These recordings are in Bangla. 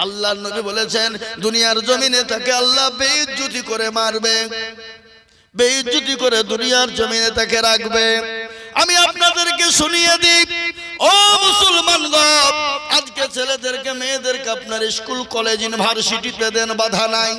আল্লাহর নবী বলেছেন দুনিয়ার জমিনে তাকে আল্লাহ বেইজ্জতি করে মারবে, বেইজ্জতি করে দুনিয়ার জমিনে তাকে রাখবে। আমি আপনাদেরকে শুনিয়ে দিই ও মুসলমানগণ, আজকে ছেলেদেরকে মেয়েদেরকে আপনার স্কুল কলেজ ইউনিভার্সিটিতে দেন, বাধা নাই।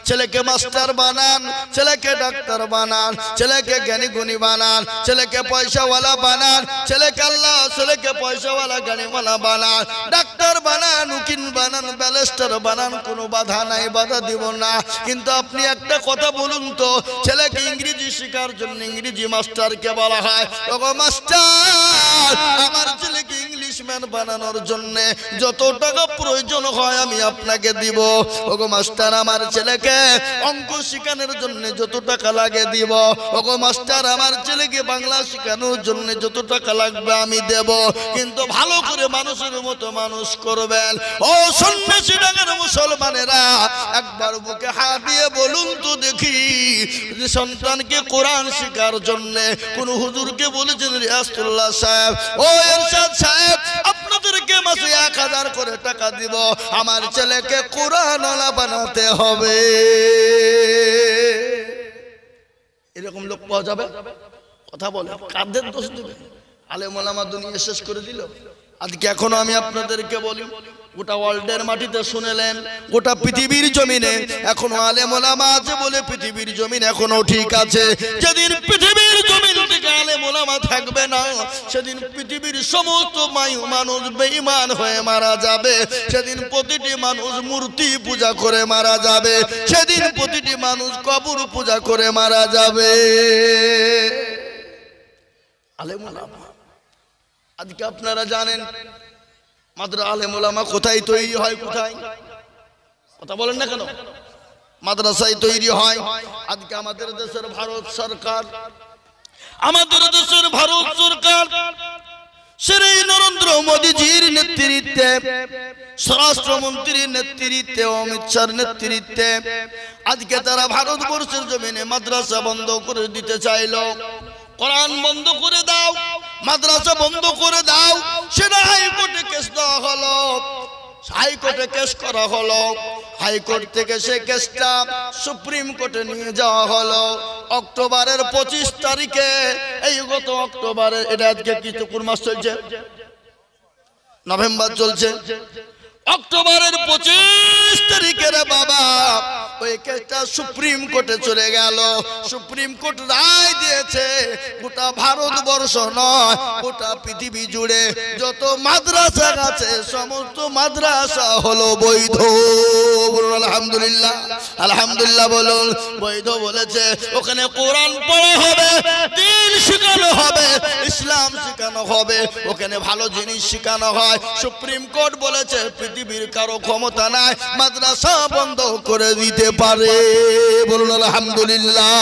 ছেলেকে মাস্টার বানান, ছেলেকে ডাক্তার বানান, ছেলেকে জ্ঞানী গুণী বানান, ছেলেকে পয়সাওয়ালা বানান, ছেলেকে আল্লাহ ছেলেকে পয়সাওয়ালা জ্ঞানীওয়ালা বানান, ডাক্তার বানান, উকিল বানান, ব্যারিস্টার বানান, কোনো বাধা নাই, বাধা দিব না। কিন্তু আপনি একটা কথা বলুন তো, ছেলেকে ইংরেজি শেখার জন্য ইংরেজি মাস্টারকে বলা হয় ওগো মাস্টার, আমার ছেলেকে ইংলিশম্যান বানানোর জন্য যত টাকা প্রয়োজন হয় আমি আপনাকে দিব। ওগো মাস্টার, আমার ছেলেকে অঙ্ক শেখানোর জন্য যত টাকা লাগে দিব। ওগো মাস্টার, আমার ছেলেকে বাংলা শেখানোর জন্য যত টাকা লাগবে আমি দেব। কিন্তু ভালো করে মানুষের মতো মানুষ করবেন। ও সন্ন্যাসী ডাঙের মুসলমানেরা, একবার বুকে হাত দিয়ে বলুন তো দেখি, যে সন্তানকে কোরআন শেখার জন্য কোন হুজুরকে বলেছেন রিয়াজুল্লাহ সাহেব, ও এরশাদ সাহেব আপনাদেরকে মাসে 1000 করে টাকা দিব, আমার ছেলেকে কোরআনওয়ালা বানাতে হবে? এরকম লোক পাওয়া যাবে? কথা বলে কাদের দোষ দেবে? আলেম ওলামা দুনিয়া শেষ করে দিল। আজকে এখনো আমি আপনাদেরকে বলি, গোটা ওয়ার্ল্ডের মাটিতে শুনেলেন, গোটা পৃথিবীর জমিনে এখনো আলেম ওলামা আছে বলে পৃথিবীর জমিন এখনো ঠিক আছে। যেদিন পৃথিবীর জমিন থেকে আলেম ওলামা থাকবে না, সেদিন পৃথিবীর সমস্ত মানুষ বেঈমান হয়ে মারা যাবে। সেদিন প্রতিটি মানুষ মূর্তি পূজা করে মারা যাবে। সেদিন প্রতিটি মানুষ কবর পূজা করে মারা যাবে। আলেম ওলামা আজকে আপনারা জানেন মাদ্রাসা আলেম ওলামা কোথায় তৈরি হয়? কোথায়? কথা বলেন না কেন? মাদ্রাসায় তৈরি হয়। আজকে আমাদের দেশের ভারত সরকার, আমাদের দেশের ভারত সরকার শ্রী নরেন্দ্র মোদীজির নেতৃত্বে, স্বরাষ্ট্রমন্ত্রীর নেতৃত্বে, অমিত শাহর নেতৃত্বে আজকে তারা ভারতবর্ষের জমিনে মাদ্রাসা বন্ধ করে দিতে চাইল। কোরআন বন্ধ করে দাও, মাদ্রাসা বন্ধ করে দাও, সেটা হাইকোর্টে কেস দেওয়া হলো, হাইকোর্টে কেস করা হলো। হাইকোর্ট থেকে সেই কেসটা সুপ্রিম কোর্টে নিয়ে যাওয়া হলো। অক্টোবরের 25 তারিখে, এই গত অক্টোবরের, এটা আজকে কি কোন মাস চলছে? নভেম্বর চলছে। অক্টোবরের 25 তারিখের বাবা ওই কেসটা সুপ্রিম কোর্টে চলে গেল। সুপ্রিম কোর্ট রায় দিয়েছে গোটা ভারতবর্ষ নয়, গোটা পৃথিবী জুড়ে যত মাদ্রাসা আছে সমস্ত মাদ্রাসা হলো বৈধ। বলুন আলহামদুলিল্লাহ, আলহামদুলিল্লাহ বলুন। বৈধ বলেছে, ওখানে কোরআন পড়া হবে, দ্বীন শেখানো হবে, ইসলাম শেখানো হবে, ওখানে ভালো জিনিস শেখানো হয়। সুপ্রিম কোর্ট বলেছে পৃথিবীর কারো ক্ষমতা নাই মাদ্রাসা বন্ধ করে দিতে পারে। বলুন আলহামদুলিল্লাহ।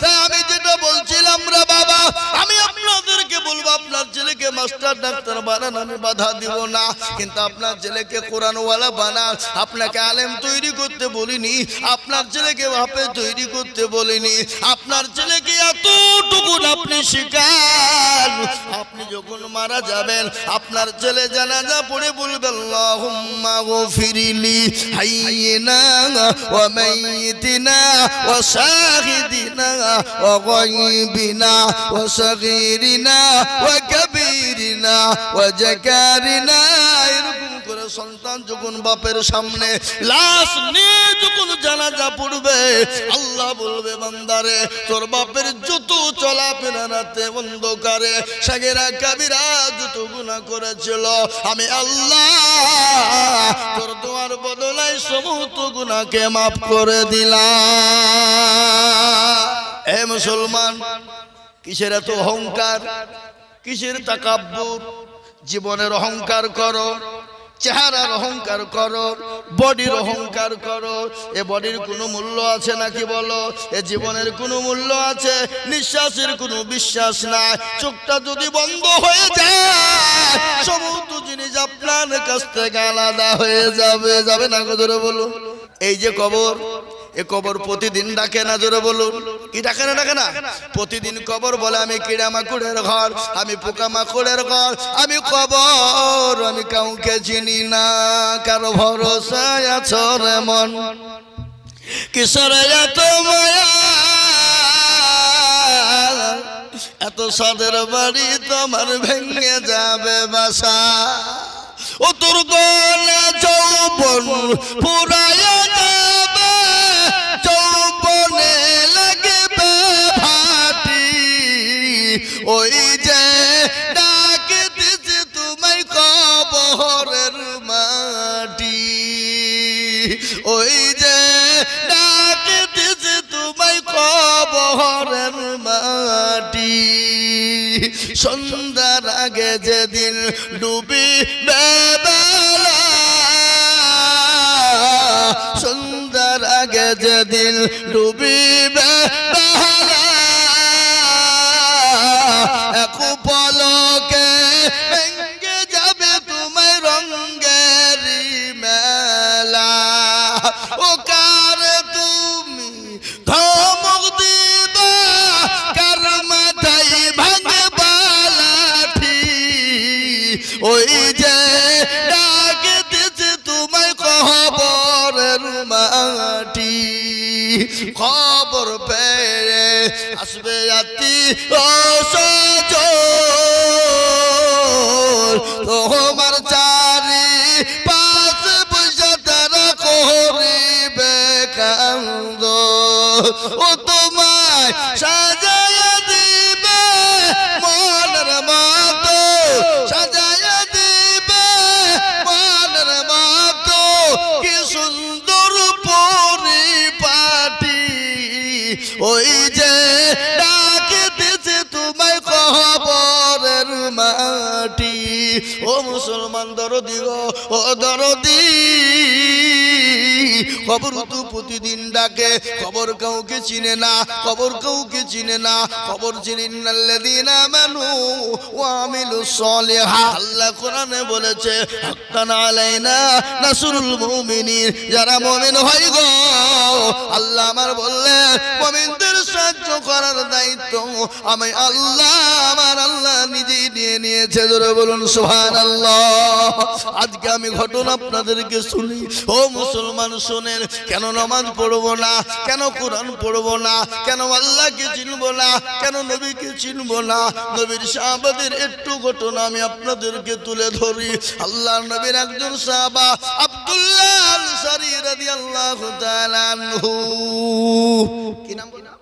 তাই আমি যেটা বলছিলাম রে বাবা, আমি আপনাদেরকে বলবো আপনার ছেলেকে মাস্টার ডাক্তার বানান, আমি বাধা দিব না। কিন্তু আপনার ছেলেকে কোরআনওয়ালা বানান। আপনাকে আলেম তৈরি করতে বলিনি, আপনার ছেলেকে হাফেজ তৈরি করতে বলিনি। আপনার ছেলেকে এতটুকু আপনি শিখান, আপনি যখন মারা যাবেন আপনার ছেলে জানাজা পড়ে বলবে আল্লাহুম্মা গফিরলি হাইয়িনা ওয়া মাইয়িতিনা ওয়া শাহিদিনা ওয়া গায়বিনা ওয়া সগীরিনা ওয়া কাবীরিনা ওয়া জাকারিনা। এরকম করে সন্তান যখন বাপের সামনে লাশ নিয়ে যখন জানাজা পড়বে, আল্লাহ বলবে বান্দারে তোর বাপের যত চলাফেরা রাতে অন্ধকারে সাগেরা কাবিরা যত গুনাহ করেছিল, আমি আল্লাহ তোর দোয়ার বদলায় সমস্ত গুনাহকে মাফ করে দিলাম। এ মুসলমান, কিসের এত অহংকার, কিসের তাকাব্বুর? জীবনের অহংকার করো, চেহারার অহংকার করো, বডির অহংকার করো। এ বডির কোনো মূল্য আছে নাকি বলো? এ জীবনের কোনো মূল্য আছে? নিঃশ্বাসের কোনো বিশ্বাস নাই। চোখটা যদি বন্ধ হয়ে যায় সমস্ত জিনিস আপনার কাছ থেকে আলাদা হয়ে যাবে। যাবে না? ধরে বলো। এই যে কবর, এ কবর প্রতিদিন ডাকে না, জোরে বলুন, কি ডাকে না? ডাকে না? প্রতিদিন কবর বলে আমি কিড়া মাকুড়ের ঘর, আমি পোকা মাকুড়ের ঘর, আমি কবর, আমি কাউকে চিনি না, কারো ভরসায় আছো রে মন, কিসের এত মায়া, এত সাদের বাড়ি তোমার ভেঙে যাবে বাসা, ও তোর গলা যৌবন পুরায়া যাবে, যৌবনে লাগবে ভাটি, ওই যে ডাকে দিছে তোমায় কবরের মাটি, ওই যে ডাকে দিছে তোমায় কবরের মাটি, সন্ধ্যার আগে যেদিন ডুবিবে বেলা, সন্ধ্যার আগে যেদিন ডুবিবে বেলা, এক পলকে ভেঙে যাবে তোমায় রঙের মেলা, ও কার তুমি ধমক দিবা, কার মাথায় ভাঙবা লাঠি, ওই যে ডাকে দিছে তোমায় কবরের মাটি, খবর পেয়ে আসবে আতি ও সজল, তোমার চারি পাঁচ পয়সা তারা করিবে কান্দ, ও তোমায় সাজায়া দিবে মনের মতো, সাজায়া দিবে মনের মতো, কি সুন্দর পরিপাটি, ওই যে ডাকে দিছে তোমায় কবরের মাটি, ও মুসলমান দরদি গো, ও দরদি, কবর তো প্রতিদিন ডাকে, কবর কাউকে চিনে না, কবর কাউকে চিনে না, কবর চিনেন আল্লাযীনা আমানু ওয়া আমিলুস সলিহাত, আল্লাহ কোরআনে বলেছে হাক্কান আলাইনা নাসরুল মুমিনিন, যারা মুমিন হয় গো, আল্লাহ আমার বললেন মুমিনদের সাহায্য করার দায়িত্ব আমি আল্লাহ, আমার আল্লাহ নিজেই নিয়ে নিয়েছে, জোরে বলুন সুবহানাল্লাহ। আজকে আমি ঘটনা আপনাদেরকে শুনি, ও মুসলমান শোনেন, কেন নামাজ পড়বো না, কেন কোরআন পড়বো না, কেন আল্লাহকে চিনবো না, কেন নবীকে চিনবো না, নবীর সাহাবাদের একটু ঘটনা আমি আপনাদেরকে তুলে ধরি। আল্লাহর নবীর একজন সাহাবা আব্দুল্লাহ আনসারী রাদিয়াল্লাহু তাআলা আনহু, কি নাম বলেন?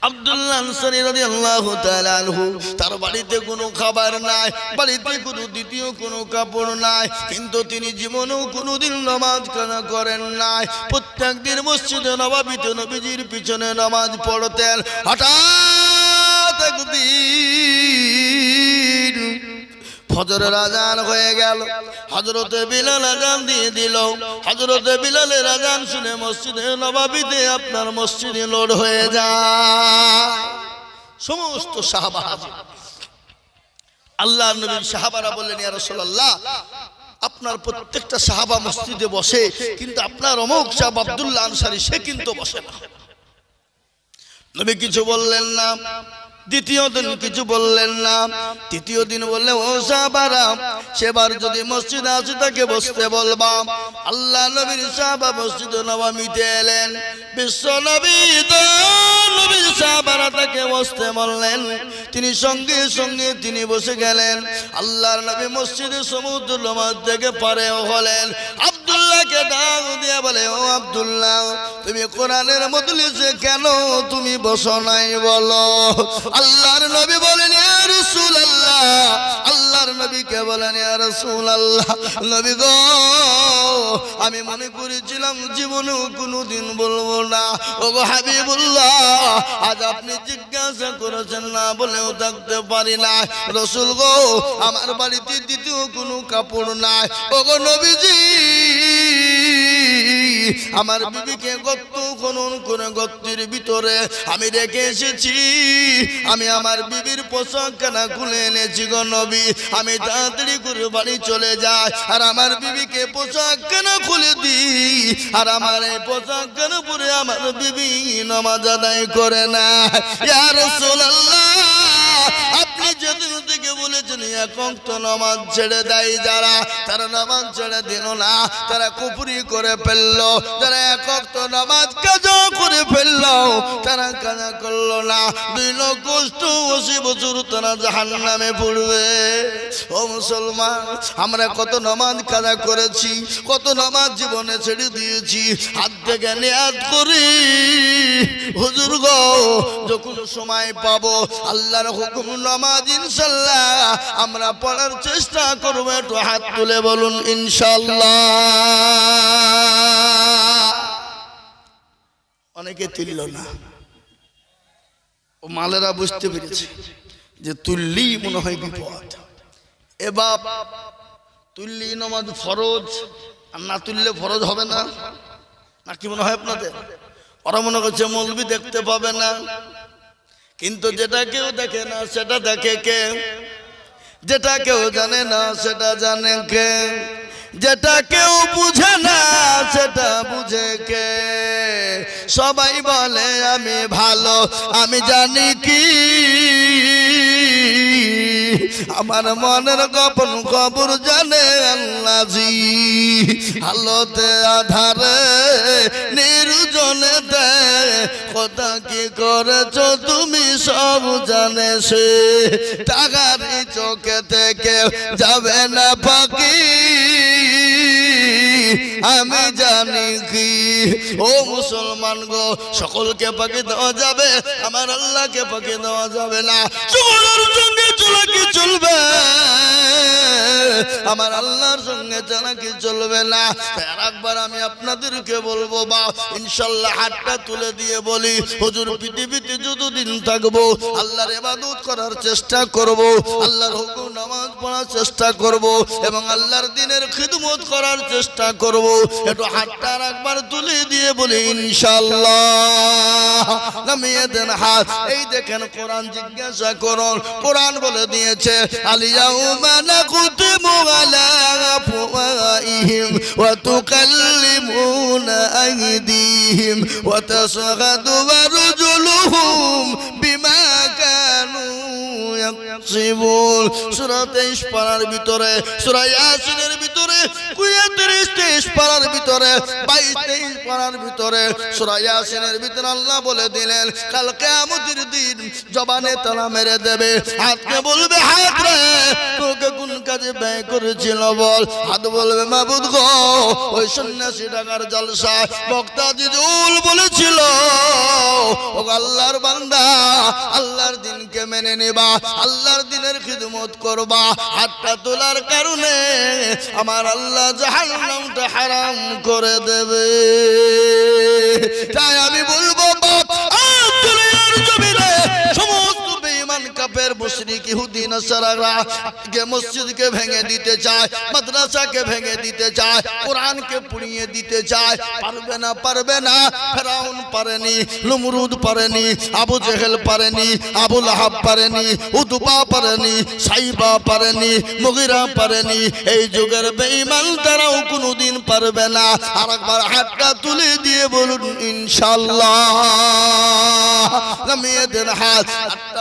আব্দুল্লাহ আনসারী রাদিয়াল্লাহু তাআলা আনহু, তার বাড়িতে কোনো খাবার নাই, বাড়িতে কোনো দ্বিতীয় কোনো কাপড় নাই, কিন্তু তিনি জীবনেও কোনোদিন নামাজ কাজা করেন নাই, প্রত্যেকদিন মসজিদে নববীতে নবীজির পিছনে নামাজ পড়তেন। হঠাৎ একদিন ফজরের আজান হয়ে গেল, হযরতে বিলাল আজান দিয়ে দিল, হযরতে বিলালের আজান শুনে মসজিদে নববীতে আপনার মসজিদে লোড হয়ে যায়, সমস্ত সাহাবা হাজির। আল্লাহর নবীর সাহাবারা বললেন ইয়া রাসূলুল্লাহ, আপনার প্রত্যেকটা সাহাবা মসজিদে বসে, কিন্তু আপনার অমুক সাহাবা আব্দুল্লাহ আনসারী সে কিন্তু বসে না। নবী কিছু বললেন না, দ্বিতীয় দিন কিছু বললেন না, তৃতীয় দিন বললেন ও সাহাবারা, সেবার যদি মসজিদে আসে তাকে বসতে বলবা। আল্লাহ নবীর সাহাবা মসজিদে নববীতে এলেন, বিশ্ব নবী নবীর সাহাবারা তাকে বসতে বললেন, তিনি সঙ্গে সঙ্গে তিনি বসে গেলেন। আল্লাহর নবী মসজিদে সমুদ্র মাঝ থেকে পারে হলেন, আব্দুল্লাহকে ডাক দিয়ে বলে ও আব্দুল্লাহ, তুমি কোরআনের মজলিসে কেন তুমি বসো নাই বলো? আল্লাহর নবী বলেন ইয়া রাসূলুল্লাহ, আল্লাহর নবীকে বলেন ইয়া রাসূলুল্লাহ, নবী গো আমি মনে করেছিলাম জীবনেও কোনোদিন বলবো না, ও গো হাবিবুল্লাহ আজ আপনি জিজ্ঞাসা করেছেন না বলেও থাকতে পারি না। রাসূল গো আমার বাড়িতে দ্বিতীয় কোনো কাপড় নাই, ও গো নবীজি আমার বিবিকে গর্ত খনন করে গর্তের ভিতরে আমি রেখে এসেছি। আমি আমার বিবির পোশাক কেনা খুলে এনেছি গো নবী। আমি তাড়াতাড়ি করে বাড়ি চলে যাই আর আমার বিবিকে পোশাক কেনা খুলে দিই। আর আমার এই পোশাক কেনা পরে আমার বিবি নামাজ আদায় করে না। ইয়া রাসূলুল্লাহ, আপনি যেদিন থেকে বলেছেন এক ওয়াক্ত নামাজ ছেড়ে দেয় যারা, তারা নামাজ ছেড়ে দিল না, তারা কুফরি করে ফেললো। যারা এক ওয়াক্ত নামাজ কাজা করে ফেললো, তারা কাজা করলো না, 2 লক্ষ 80 বছর তারা জাহান্নামে পড়বে। ও মুসলমান, আমরা কত নামাজ কাজা করেছি, কত নামাজ জীবনে ছেড়ে দিয়েছি। হাত থেকে নিয়াত করি, হুজুর গো যখন সময় পাবো আল্লাহর হুকুম নামাজ ইনশাআল্লাহ আমরা পড়ার চেষ্টা করব। একটু হাত তুলে বলুন ইনশাআল্লাহ। অনেকে তুলল না, ও মালেরা বুঝতে পেরেছে যে তুললি মনে হয় বিপদ। এ বাপ, তুললি নামাজ ফরজ, আর না তুললে ফরজ হবে না, নাকি মনে হয় আপনাদের? ওরা মনে করছে মৌলবি দেখতে পাবে না, কিন্তু যেটা কেউ দেখে না সেটা দেখে কে? যেটা কেউ জানে না সেটা জানে কে? যেটা কেউ বুঝে না সেটা বুঝে কে? সবাই বলে আমি ভালো, আমি জানি কি আমার মনের গোপন খবর জানে আল্লাহ জি। আলোতে আধারে নির্জনেতে কথা কি করেছো তুমি সব জানে সে। টাকারি চোখে থেকে যাবে না পাখি, আমি জানি কি। ও মুসলমান গো, সকলকে পাখি দেওয়া যাবে, আমার আল্লাহকে পাখি দেওয়া যাবে না। সকলের সঙ্গে চলা কি চলবে, আমার আল্লাহর সঙ্গে চলা কি চলবে না। আর একবার আমি আপনাদেরকে বলবো বা ইনশাআল্লাহ হাতটা তুলে দিয়ে বলি, হুজুর পৃথিবীতে যতদিন থাকবো আল্লাহর ইবাদত করার চেষ্টা করব, আল্লাহর হুকুম নামাজ পড়ার চেষ্টা করব এবং আল্লাহর দ্বীনের খিদমত করার চেষ্টা করব। একটু হাতটা একবার তুলে দিয়ে বলি ইনশাআল্লাহ। নামিয়ে দেন হাত। এই দেখেন কোরআন জিজ্ঞাসা করুন, কোরআন বলে দিয়েছে আলিয়াউমা নাকুতিমু আলা আফওয়াহিহিম ওয়া তুকাল্লিমুনা আইদিহিম ওয়া তাশহাদু আরজুলুহুম বিমা কানু ইয়াকসিবুন। সূরা 23 পারার ভিতরে, সূরা ইয়াসিনের ভিতরে, 33 পারার ভিতরে, 22-23 পারার ভিতরে, সূরা ইয়াসিনের ভিতরে আল্লাহ বলে দিলেন কাল কিয়ামতের দিন জবানে তালা মেরে দেবে। হাতকে বলবে হাত রে তোকে কোন কাজে ব্যয় করেছিল বল। হাত বলবে মাবুদ গো ওই সন্ন্যাসী টাকার জলসা বক্তা জিজুল বলেছিল ও আল্লাহর বান্দা আল্লাহর দিনকে মেনে নেবা, আল্লাহর দিনের খিদমত করবা। হাতটা তোলার কারণে আমার আল্লাহ জাহান্নামটা হারাম করে দেবে। তাই আমি বলবো বাপ দুনিয়ার জমিনে সমস্ত বেঈমান কাফের মুশরিক ইহুদি নাসারারা কে মসজিদকে ভেঙে দিতে চায়, মাদ্রাসাকে ভেঙে দিতে চায়, কোরআনকে পুড়িয়ে দিতে চায়। পারবে না, পারবে না। ফেরাউন পারেনি, নমরুদ পারেনি, আবু জেহেল পারেনি, আবু লাহাব পারেনি, উতবা পারেনি, সাইবা পারেনি, মুগিরা পারেনি। এই যুগের বেঈমান তারাও কোনোদিন পারবে না। আরেকবার হাতটা তুলে দিয়ে বলুন ইনশাআল্লাহ। নামিয়ে দেন হাত।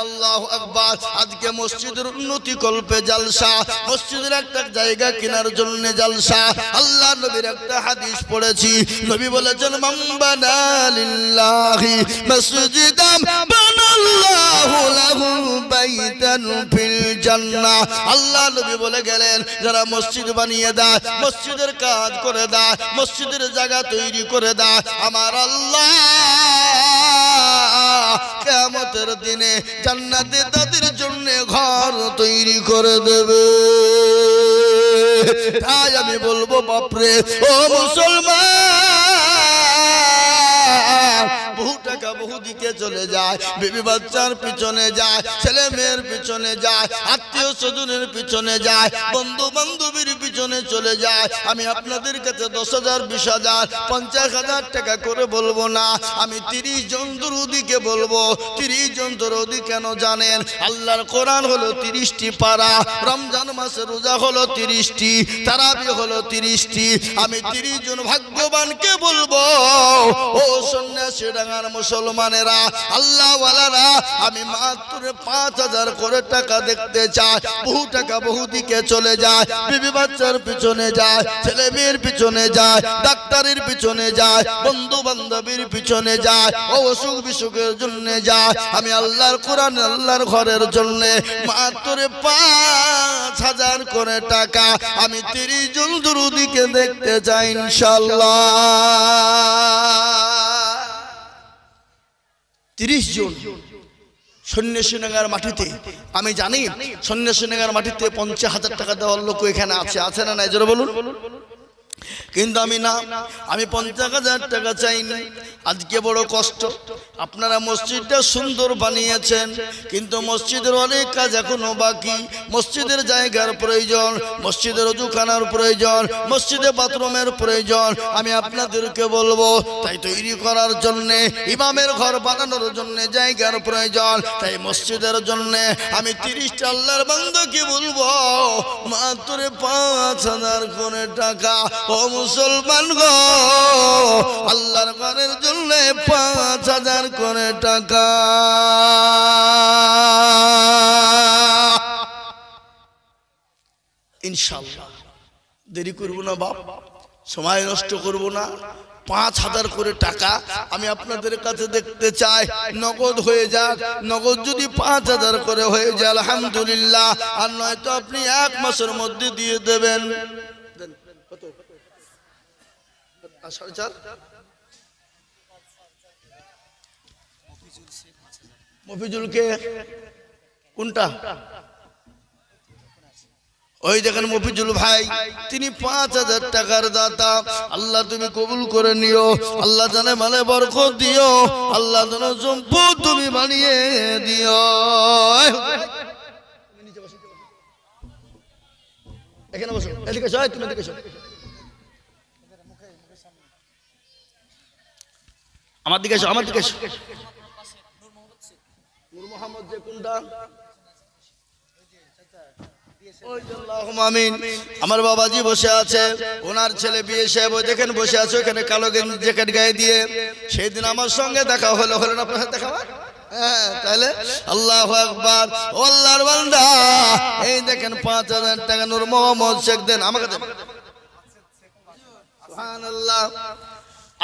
আল্লাহু আকবার। আজকে মসজিদের উন্নতি কল্পে জালসা, মসজিদের একটা জায়গা কেনার জন্য জালসা। আল্লাহ নবীর একটা হাদিস পড়েছি, নবী বলেছেন মান বানা লিল্লাহি মসজিদাম বানাল্লাহু লাহু বাইতান ফিল জান্নাহ। আল্লাহ নবী বলে গেলেন যারা মসজিদ বানিয়ে দেয়, মসজিদের কাজ করে দেয়, মসজিদের জায়গা তৈরি করে দেয়, আমার আল্লাহ কিয়ামতের দিনে জান্নাতে তাদের জন্য ঘর তৈরি করে দেবে। তাই আমি বলবো বাপরে ও মুসলমান, বহু টাকা টাকা বহু দিকে চলে যায়, বিবি বাচ্চার পিছনে যায়, ছেলে মেয়ের পিছনে যায়, আত্মীয় স্বজনের পিছনে যায়, বন্ধু বান্ধবীর পিছনে চলে যায়। আমি আপনাদের কাছে 10,000, 20,000, 50,000 টাকা করে বলবো না, আমি 30 জন দরুদিকে বলবো। 30 জন দরুদি কেন জানেন? আল্লাহর কোরআন হলো 30টি পারা, রমজান মাসে রোজা হলো 30টি, তারাবি হলো 30টি। আমি 30 জন ভাগ্যবানকে বলবো, ও সন্ন্যাসী ডাঙ্গার মুসলমানেরা, আল্লাহ ওয়ালারা, আমি মাত্র 5,000 করে টাকা দেখতে চাই। বহু টাকা বহু দিকে চলে যায়, বিবি বাচ্চার পিছনে যায়, ছেলে মেয়ের পিছনে যায়, ডাক্তারের পিছনে যায়, বন্ধু বান্ধবীর পিছনে যায়, অসুখ বিসুখের জন্য যায়। আমি আল্লাহর কোরআন, আল্লাহর ঘরের জন্য মাত্র 5,000 করে টাকা আমি 30 জন দরুদিকে দেখতে চাই ইনশাআল্লাহ। 30 জন সন্ন্যাসীনগর মাটিতে, আমি জানি সন্ন্যাসীনগর মাটিতে 50,000 টাকা দেওয়ার লোক এখানে আছে না নাই? জোরে বলুন। কিন্তু আমি না, আমি 50,000 টাকা চাইনি। আজকে বড় কষ্ট, আপনারা মসজিদটা সুন্দর বানিয়েছেন, কিন্তু মসজিদের অনেক কাজ এখনো বাকি। মসজিদের জায়গার প্রয়োজন, মসজিদের ওযুখানার প্রয়োজন, মসজিদে বাথরুমের প্রয়োজন। আমি আপনাদেরকে বলবো, তাই তৈরি করার জন্য, ইমামের ঘর বানানোর জন্য জায়গার প্রয়োজন। তাই মসজিদের জন্য আমি 30টা আল্লাহর বান্দাকে বলবো, মাত্র 5,000 করে টাকা। ও মুসলমান গো, আল্লাহর ঘরের জন্য 5,000 করে টাকা। ইনশাআল্লাহ দেরি করব না বাপ, সময় নষ্ট করব না। 5,000 করে টাকা আমি আপনাদের কাছে দেখতে চাই। নগদ হয়ে যাক, নগদ যদি 5,000 করে হয়ে যায় আলহামদুলিল্লাহ, আর নয়তো আপনি 1 মাসের মধ্যে দিয়ে দেবেন। মফিজুলকে কোনটা? ওই দেখেন মফিজুল ভাই, তিনি 5,000 টাকার দাতা। আল্লাহ তুমি কবুল করে নিও, আল্লাহ জানে মালে বরকত দিও, আল্লাহ যেন সম্পদ তুমি বানিয়ে দিও। এখানে বসো, এদিকে এসো, তুমি এদিকে এসো, আমার দিকে এসো, আমার দিকে এসো। নূর মোহাম্মদ যে কোনটা? আমার বাবাজি বসে আছে, ওনার ছেলে বিয়ে সাহেব ওই দেখেন বসে আছে ওখানে, কালো জ্যাকেট গায়ে দিয়ে। সেই দিন আমার সঙ্গে দেখা হলো, হলো না আপনার সাথে দেখা? হ্যাঁ, তাহলে আল্লাহু আকবার। ও আল্লাহর বান্দা, এই দেখেন 5,000 টাকা নূর মোহাম্মদ শেখ দেন আমাকে দেন। সুবহানাল্লাহ।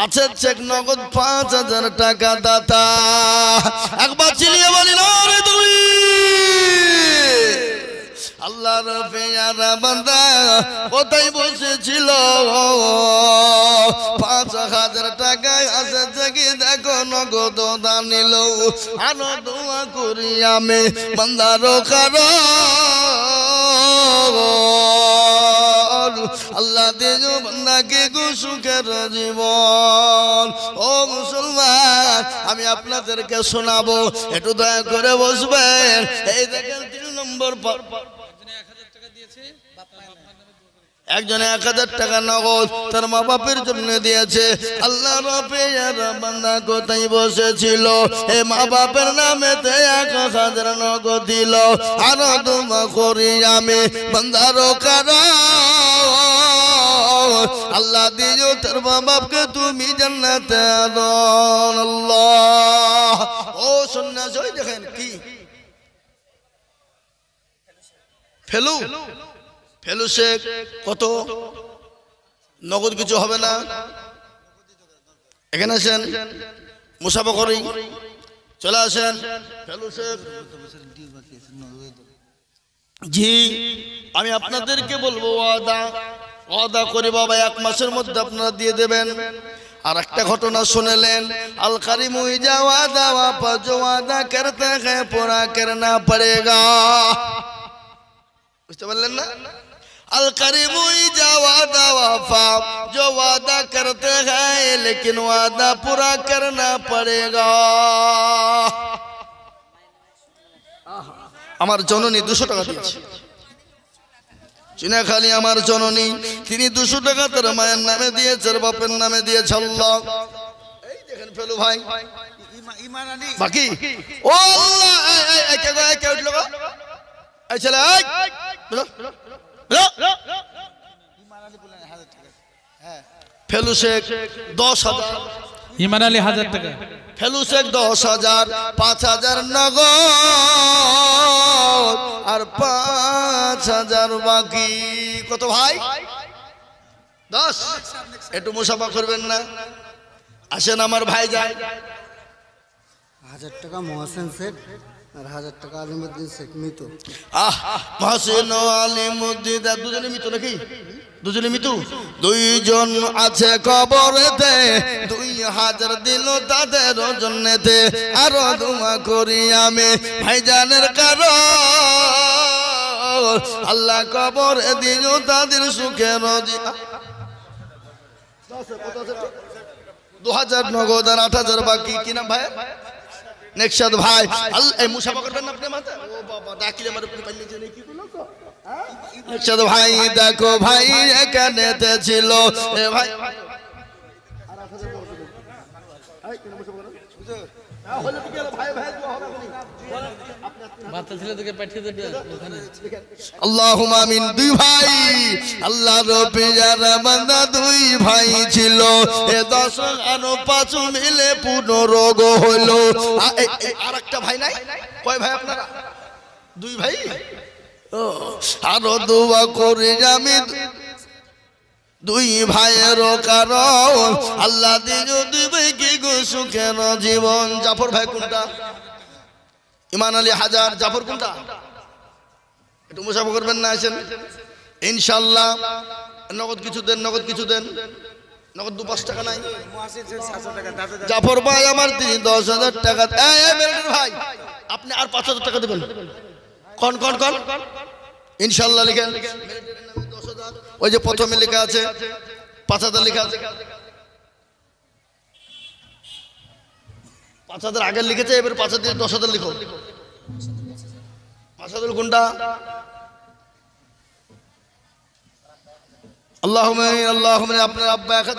আছে চেক নগদ 5,000 টাকা দাতা। একবার চিলিয়ে বলি না রে তুই, আল্লাহর পেয়ারা বান্দা কোথায় বসেছিল? 5,000 টাকায় আছে থেকে দেখো নগদ দান নিল। আরো দোয়া করি আমি বান্দারও কারণ, আল্লাহ দেজো বান্দাকে সুখের জীবন। ও মুসলমান, আমি আপনাদেরকে শোনাবো, একটু দয়া করে বসবেন। এই দেখেন 3 নম্বর, একজনে 1,000 টাকা নগদ তার মা বাপের জন্য দিয়েছে। আল্লাহ পেয়ারা বান্দা কোথায় বসেছিল? এ মা বাপের নামেতে 1,000 নগদ দিল। আরো দোয়া করি আমি বান্দারও কারণ, আল্লাহ দিও তার মা বাপকে তুমি জান্নাতে আদন। আল্লাহ। ও সন্ন্যাসী, ওই দেখেন কি ফেলু, ফেলু শেখ কত? নগদ কিছু হবে না। এখানে আসেন, মুসাফা করি, চলে আসেন। ফেলু শেখ জি, আমি আপনাদেরকে বলবো, ওয়াদা করে বাবা 1 মাসের মধ্যে আপনারা দিয়ে দেবেন। আর একটা ঘটনা শুনেলেন, আল কারিম ইজা ওয়াদা ওয়াফা जो वादा करते हैं पूरा करना पड़ेगा। বুঝতে পারলেন না? अल करीम जा वादा वफा, जो वादा करते हैं लेकिन वादा पूरा करना पड़ेगा। আমার জননী 200 টাকা দিয়েছে চিনাখালী, আমার জননী তিনি 200 টাকা তার মায়ের নামে দিয়েছে, বাপের নামে দিয়েছে। আল্লাহ এই দেখেন ফেলু ভাই ঈমান আলী বাকি ও আল্লাহ এই কে উঠলো গো এই ছেলে এই ঈমান আলী বলেন 1000 টাকা। হ্যাঁ ফেলু শেখ 10,000, ঈমান আলী 1000 টাকা, ফেলু শেখ 10,000, 5,000 নগদ আর 5,000 বাকি। কত ভাই? 10। একটু মুসাফা করবেন না? আসেন আমার ভাই যায়। 1000 টাকা মহসেন শেখ আর 1000 টাকা আলিমউদ্দিন শেখ মৃত। মহসেন ও আলিমউদ্দিন দুজনে মৃত নাকি? দুজনে মৃত। দুইজন আছে কবরেতে, 2000 দিল তাদের জন্যতে। আরো দোয়া করি আমি ভাইজানের কারণ, আল্লাহ কবরে দিল তাদের সুখের 2000 নগদ আর 8000 বাকি। কি নাম ভাই? নেকশাদ ভাই। এই মুসাফা করবেন না আপনি মাথা? ও বাবা ডাকিলে আমার উপরে পাইলে যে কি বলো তো? নেকশাদ ভাই দেখো ভাই এখানেতে ছিল এ ভাই আর 8000 বলছিল এই কেন মুসাফা করেন বুঝছো? হলো কি ভাই ভাই হবে না বাচ্চা ছেলে থেকে পাঠিয়ে দেবে ওখানে। আল্লাহুম্মা আমিন। দুই ভাই আল্লাহর প্রিয়ার বান্দা, দুই ভাই ছিল এ 10 আর 5 মিলে 15 হলো। আরেকটা ভাই নাই? কয় ভাই আপনারা? দুই ভাই। ও আরো দোয়া করি আমি দুই ভাইয়ের কারণ, আল্লাহ দিও দুই ভাইকে গো সুখের জীবন। জাফর ভাই কোনটা? ঈমান আলী 1000, জাফর কোনটা? একটু মুসাফা করবেন না? আসেন ইনশাআল্লাহ। নগদ কিছু দেন, নগদ কিছু দেন। নগদ 2-5 টাকা নাই? জাফর ভাই আমার তিনি 10,000 টাকা। এই মেরুন ভাই আপনি আর 5,000 টাকা দেবেন। কোন কোন কোন ইনশাআল্লাহ লিখেন। ওই যে প্রথমে লেখা আছে 5,000 লেখা আছে। 5,000 আগে লিখেছে, এবার 5,000 10,000 লিখো। 5,000 কোনটা? আল্লাহুম্মা আল্লাহুম্মা আপনার আব্বা 1000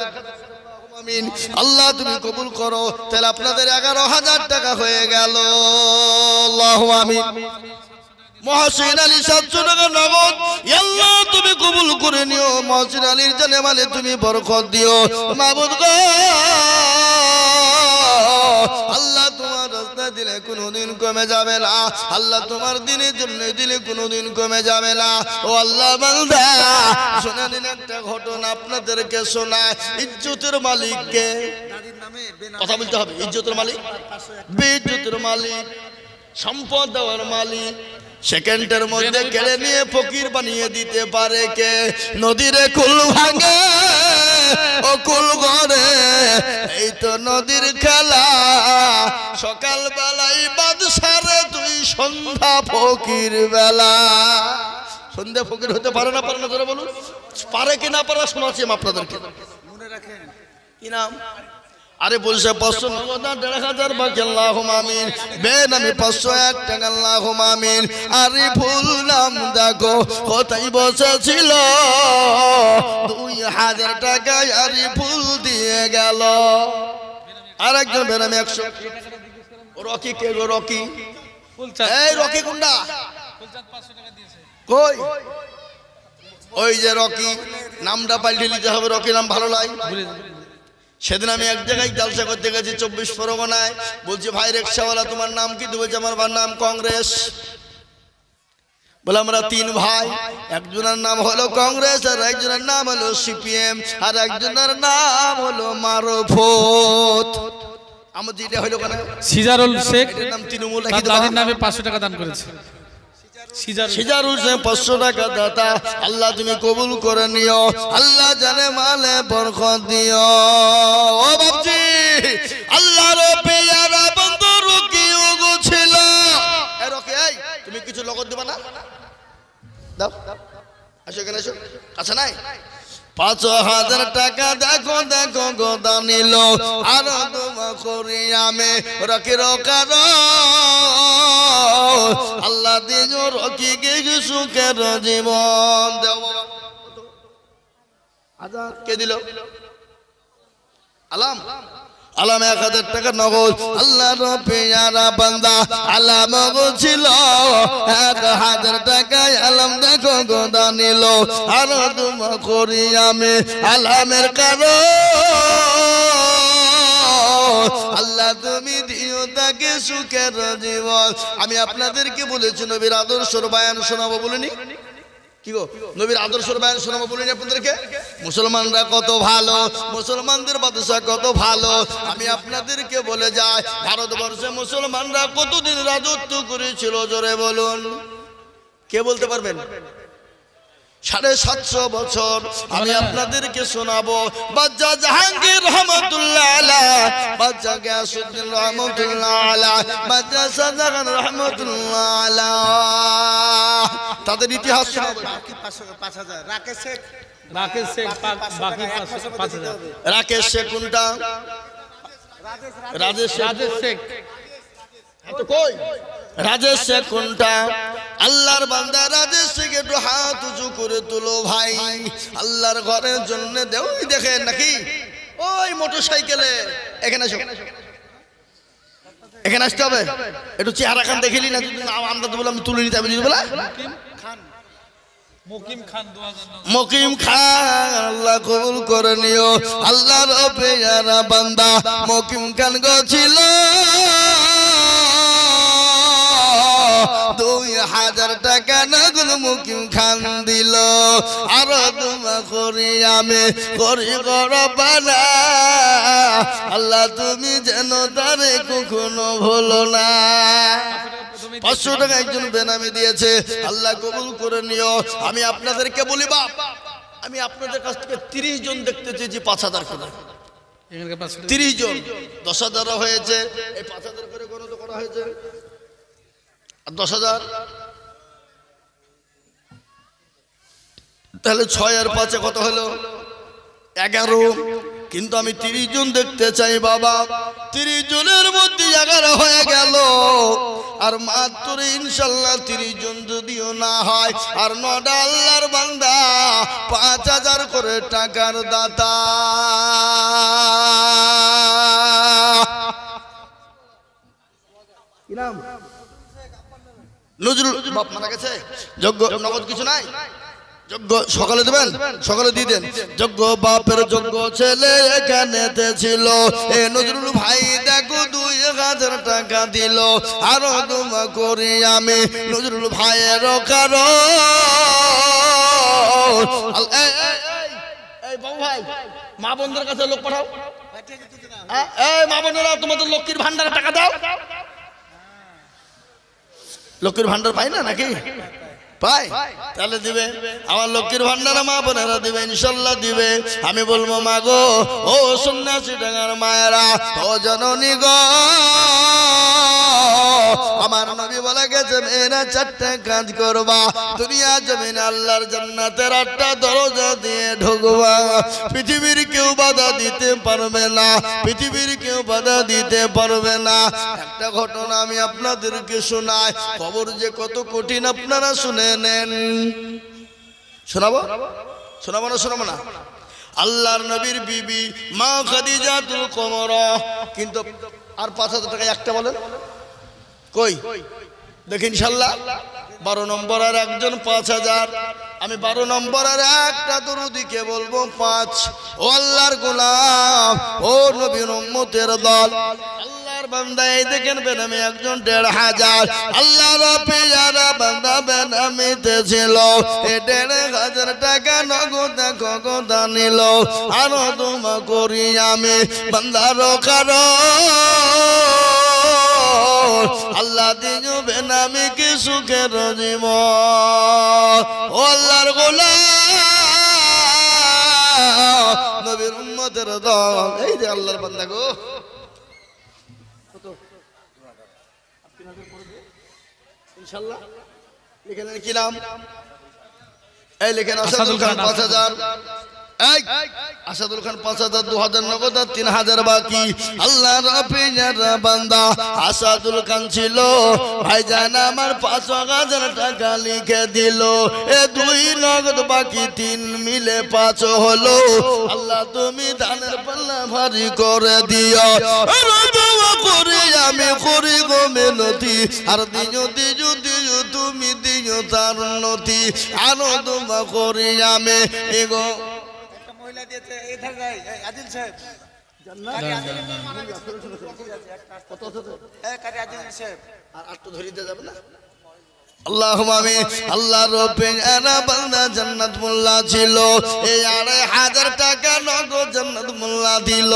আমিন। আল্লাহ তুমি কবুল করো। তাহলে আপনাদের 11,000 টাকা হয়ে গেল। আল্লাহুম্মা আমিন। মহসিন আলী 700 টাকা নগদ। আল্লাহ তুমি কবুল করে নিও। মহসিন আলীর জানে মালে তুমি বরকত দিও মাবুদ গো। আল্লাহ তোমার রাস্তা দিলে কোনোদিন কমে যাবে না। আল্লাহ তোমার দিনের জন্য দিলে কোনোদিন কমে যাবে না। ও আল্লাহ বান্দা শুনে দিন একটা ঘটনা আপনাদেরকে শোনায়। ইজ্জতের মালিককে কথা বলতে হবে। ইজ্জতের মালিক, বেইজ্জতের মালিক, সম্পদ দেওয়ার মালিক সেকেন্ডের মধ্যে কেড়ে নিয়ে ফকির বানিয়ে দিতে পারে কে? নদীরে কুল ভাঙে ও কুল গড়ে, এই তো নদীর খেলা। সকাল বেলায় বাদশারে তুই সন্ধ্যা ফকির বেলা। সন্ধ্যা ফকির হতে পারে না? পারে না ধরে বলুন। পারে কি না পারে শোনাচ্ছি আপনাদেরকে। মনে রাখেন কি নাম? আরে বলছে 500 নগদ 1,500 বাকি। আল্লাহুম্মা আমিন। বেনামি 501 টাকা। আল্লাহুম্মা আমিন। আরে ফুল নাম দেখো কোথায় বসেছিল, 2,000 টাকা আরে ফুল দিয়ে গেল। আরেকজন বেনামি 100। রকি কে গো? রকি এই রকি কোনটা? কই? ওই যে রকি নামটা পাল্টে নিতে হবে। রকি নাম ভালো লাগে। সেদিন আমি এক জায়গায় জালসা করতে গেছি 24 পরগনায়। বলছি ভাই রিকশাওয়ালা তোমার নাম কি? বলছে আমার নাম কংগ্রেস। বলে আমরা 3 ভাই, একজনের নাম হলো কংগ্রেস, আর একজনের নাম হলো সিপিএম, আর একজনের নাম হলো মারফত। আমার যেটা হলো কেন সিজারুল শেখ, এর নাম তৃণমূল। তাদের নামে 500 টাকা দান করেছে। সিজারুল শেখ 500 টাকা দাতা। আল্লাহ তুমি কবুল করে নিও। আল্লাহ জানে মালে বরকত দিও। ও বাপজি আল্লাহর পেয়ারা বন্ধু রকি ওগো ছিল। এ রকি এই তুমি কিছু নগদ দিবা না? দাও আসো এখানে আসো, কাছে নাই? 5,000 টাকা দেখো দেখো গোদা নিল, আর তোমা করি আমি রকি রকার, আল্লাহ দিল রকি গে সুখের জীবন। দেও বাবা, আজাদ কে দিল? আলাম, আলাম 1,000 টাকা নগদ। আল্লাহর পেয়ারা বান্দা আলাম ছিল 1,000 টাকায়, আলাম দেখো গোদা নিল, আর তোমা করি আমি আলামের কারণ, আল্লাহ তুমি দিও তাকে সুখের জীবন। আমি আপনাদেরকে বলেছি নবীর আদর্শের বয়ান শোনাবো, বলিনি কি গো? নবীর আদর্শের বয়ান শোনাবো বলিনি আপনাদেরকে? মুসলমানরা কত ভালো, মুসলমানদের বাদশা কত ভালো। আমি আপনাদেরকে বলে যাই, ভারতবর্ষে মুসলমানরা কতদিন রাজত্ব করেছিল জোরে বলুন? কে বলতে পারবেন? 750 বছর। আমি আপনাদেরকে শোনাবো বাদশা জাহাঙ্গীর রহমতুল্লাহ আলাইহ, বাদশা গিয়াসউদ্দিন রহমতুল্লাহ আলাইহ, বাদশা শাহজাহান রহমতুল্লাহ আলাইহ, তাদের ইতিহাস শোনাবো। রাকেশ শেখ বাকি 5,000। রাকেশ শেখ কোনটা? রাজেশ শেখ তো কই? রাজেশ শেখ কোনটা? আল্লাহর বান্দা রাজেশ শেখ একটু হাত উঁচু করে তুলো ভাই, আল্লাহর ঘরের জন্য দেও। দেখেন নাকি ওই মোটরসাইকেলে? এখানে আসো, এখানে আসতে হবে। একটু চেহারা খান দেখিলি না, আমরা তো বললাম তুলে নিতে হবে। বলা মুকিম খান 2009। মুকিম খান আল্লাহ কবুল করে নিও। আল্লাহর পেয়ারা বান্দা মুকিম খান গো ছিল 2,000 টাকা নগদ মুকিম খান দিল, আর তোমা করি আমি করি গরবানা, আল্লাহ তুমি যেন তারে কখনো ভুলো না। 500 টাকা একজন বেনামি দিয়েছে, আল্লাহ কবুল করে নিও। আমি আপনাদেরকে বলি বাপ, আমি আপনাদের কাছ থেকে 30 জন দেখতে চেয়েছি 5,000 করে। 30 জন 10,000 হয়েছে, এই 5,000 করে গণত করা হয়েছে। আর 10,000 তাহলে 6 আর 5 কত হলো? 11। কিন্তু আমি 30 জন দেখতে চাই বাবা। 30 জনের মধ্যে 11 হয়ে গেল, আর মাত্র ইনশাল্লাহ 30 জন যদিও না হয়, আর 9টা আল্লাহর বান্দা 5,000 করে টাকার দাতা। কি নাম? নজরুল বাপ মারা গেছে। যোগ্য নগদ কিছু নাই, যোগ্য সকালে দেবেন, সকালে দিয়ে দেন। যোগ্য বাপের যোগ্য ছেলে এখানেতে ছিল, এ নজরুল ভাই দেখো 2,000 টাকা দিল, আর তোমা করি আমি নজরুল ভাইয়ের কারণ। এই বাবু ভাই, মা বোনদের কাছে লোক পাঠাও। এই মা বোনেরা, তোমাদের লক্ষ্মীর ভান্ডার টাকা দাও। লক্ষ্মীর ভান্ডার পাই না নাকি? পাই, তাহলে দিবে। আমার লক্ষ্মীর ভান্ডার মা বোনেরা দিবে, ইনশাল্লাহ দিবে। আমি বলবো মা গো, ও সন্ন্যাসী ডাঙ্গার মায়েরা, ও জননী গো, আমার নবী বলে গেছে মেয়েরা 4টা কাজ করবা, দুনিয়া জমিনে আল্লাহর জান্নাতের 8টা দরজা দিয়ে ঢুকবা। পৃথিবীর কেউ বাধা দিতে পারবে না, পৃথিবীর কেউ বাধা দিতে পারবে না। একটা ঘটনা আমি আপনাদেরকে শোনাই, খবর যে কত কঠিন আপনারা শুনে নেন। শোনাবো? শোনাবো না? শোনাবো না? আল্লাহর নবীর বিবি মা খাদিজাতুল কুবরা, কিন্তু আর 5,000 টাকা একটা বলেন কই দেখি ইনশাল্লাহ। 12 নম্বর আর একজন 5,000। আমি 12 নম্বর আর একটা দরুদিকে বলবো 5। ও আল্লাহর গোলাম, ও নবীর উম্মতের দল, আল্লাহর বান্দা এই দেখেন বেনামি একজন 1,500। আল্লাহর পেয়ারা বান্দা বেনামিতে ছিল, এই 1,500 টাকা নগদ নগদ নিল, আর তোমা করি আমি বান্দার কারণ, আল্লাহ দিও বেনামি কি সুখের জীবন। ও আল্লাহর গোলাম, নবীর উম্মতের দল, এই যে আল্লাহর বান্দা গো, ইনশাআল্লাহ এখানে কি নাম? এই লেখেন আসাদুল খান 5000, এই আসাদুল খান 5000, 2000 নগদ, 3000 বাকি। আল্লাহ রাব্বির বান্দা আসাদুল খান ছিল ভাইজান আমার 5000 টাকা লিখে দিল। এ 2 নগদ বাকি 3 মিলে 5 হলো। আল্লাহ তুমি দানের পাল্লা ভারী করে দিও। আরে দোয়া করি আমি করি গো মেনতি, আর দিও দিও দিও তুমি দিও তার নতি। আরো দোয়া করি আমি এগো মহিলা দিয়েছে এধার গায় আদিল সাহেব আল্লাহর বান্দা জান্নাত মোল্লা ছিল, এই 2500 টাকা নগদ জান্নাত মোল্লা দিল।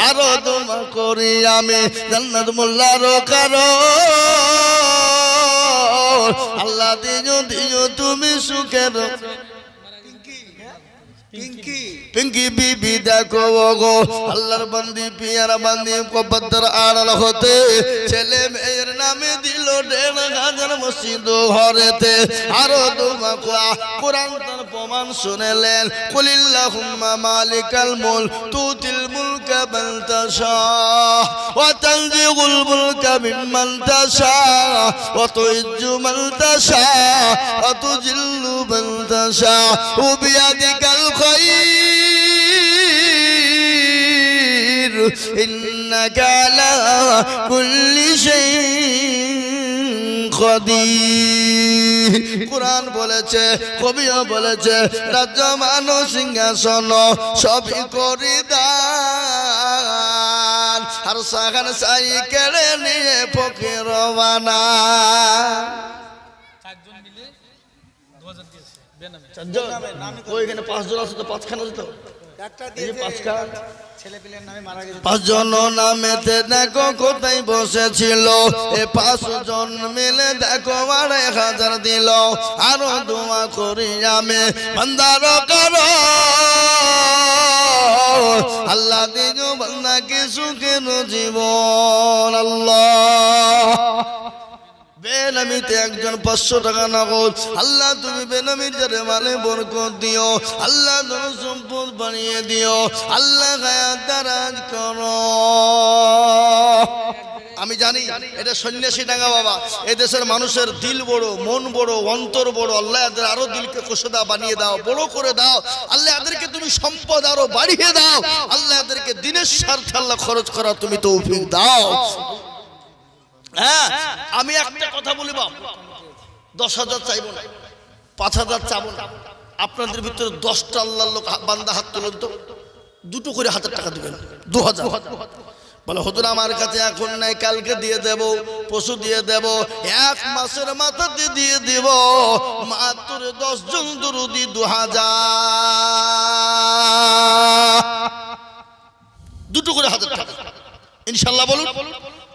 আরো দোয়া করি আমি জান্নাত মোল্লার কারণ আল্লাহ দিও দিও তুমি সুখের। পিঙ্কি বিবি দেখো গো আল্লাহর বান্দি পিয়ারা বান্দি কবদ্দর আড়াল হতে ছেলে মেয়ের নামে দিল 1500 মসজিদ ঘরেতে। আরো দোয়া কোরআন তার প্রমাণ শুনেলেন, কুলিল্লাহুম্মা মালিকাল মুলক তুতিল মুলকা মান তাশা ওয়া তানজিউল মুলকা মিম্মান তাশা ওয়া তুইজ্জু মান তাশা ওয়া তুজিল্লু মান তাশা ওয়া বিয়াদিকাল ইন্নাকা আলা কুল্লি শাইইন কাদির। কুরআন বলেছে, কবিও বলেছে, রাজ্য মানো সিংহাসন সবই করি দান, আর সাখান সাই কেড়ে নিয়ে ফকির বানা। 4 জন মিলে 2000 দিয়েছে বেনামে। 4 জন ওইখানে 5 জন আছে তো 5 খান আছে তো একটা এই 5 খান ছেলে পিলের নামে মারা গেছে। 5 জন নামেতে দেখো কোথায় বসেছিল। এ 5 জন মিলে দেখো 2500 দিল। আরো দোয়া করি আমি বান্দার করো আল্লাহ দিও বান্দাকে সুখের জীবন। আল্লাহ বেনামিতে একজন 500 টাকা নগদ। আল্লাহ তুমি বেনামির যারে মালে বরকত দিও, আল্লাহ ধন সম্পদ বানিয়ে দিও, আল্লাহ হায়াত দারাজ করো। আমি জানি এটা সন্ন্যাসী ডাঙ্গা বাবা, এই দেশের মানুষের দিল বড়, মন বড়, অন্তর বড়। আল্লাহ এদের আরো দিলকে খোসদা বানিয়ে দাও, বড় করে দাও। আল্লাহ এদেরকে তুমি সম্পদ আরো বাড়িয়ে দাও। আল্লাহ এদেরকে দিনের স্বার্থে আল্লাহ খরচ করা তুমি তৌফিক দাও। হ্যাঁ, আমি একটা কথা বলি বাপ, 10,000 চাইবো না, 5,000 চাবো না। আপনাদের ভিতরে 10টা আল্লাহর লোক বান্দা হাত তুলুন তো, 2টো করে হাতের টাকা দিবেন। 2000 বলে হুজুর আমার কাছে এখন নাই, কালকে দিয়ে দেব, পশু দিয়ে দেব, 1 মাসের মাথাতে দিয়ে দিব। মাত্র 10 জন দুরুদি 2000, 2টো করে হাতের টাকা ইনশাআল্লাহ বলুন।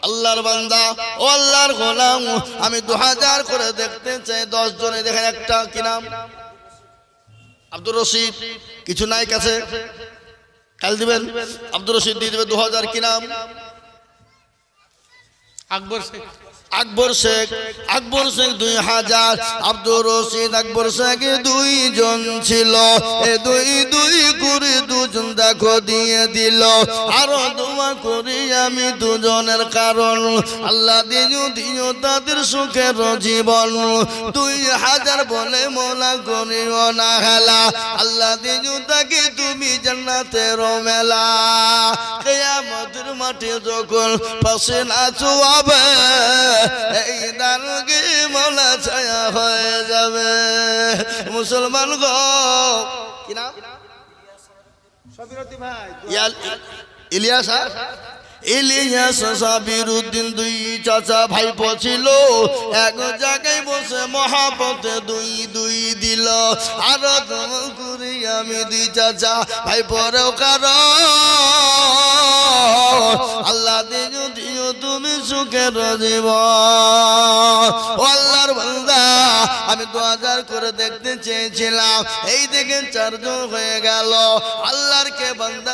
আল্লাহর বান্দা ও আল্লাহর গোলাম, আমি 2000 করে দেখতে চাই 10 জনে। দেখেন একটা কি নাম, আব্দুর রশিদ। কিছু নাই কাছে, কাল দিবেন। আব্দুর রশিদ দিয়ে দিবে 2000। কি নাম? আকবর শেখ। আকবর শেখ। আকবর শেখ 2000। আব্দুর রশিদ আকবর শেখ 2 জন ছিল, এ 2 করে 2 জন দেখো দিয়ে দিল। আরো দোয়া করি আমি 2 জনের কারণ আল্লাহ দিও দিও তাদের সুখের জীবন। 2000 বলে মোলা করিও না হেলা, আল্লাহ দিও তাকে তুমি জান্নাতের মেলা। কিয়ামতের মাঠে যখন পাশে নাচবে, এই দানকে মোলা ছায়া হয়ে যাবে। মুসলমান গো, কি নাম? সবিরতি ভাই ইলিয়াস। ইলিয়াস সাবিরউদ্দিন 2 চাচা ভাইপো ছিল, এক জায়গায় বসে মহাপতে 2 দিল। আর করি আমি 2 চাচা ভাইপোরও কারণ আল্লাহ দিও দিও তুমি সুখের জীবন। ও আল্লাহর বান্দা, আমি 2000 করে দেখতে চেয়েছিলাম, এই দেখেন 4 জন হয়ে গেল। আল্লাহর কে বান্দা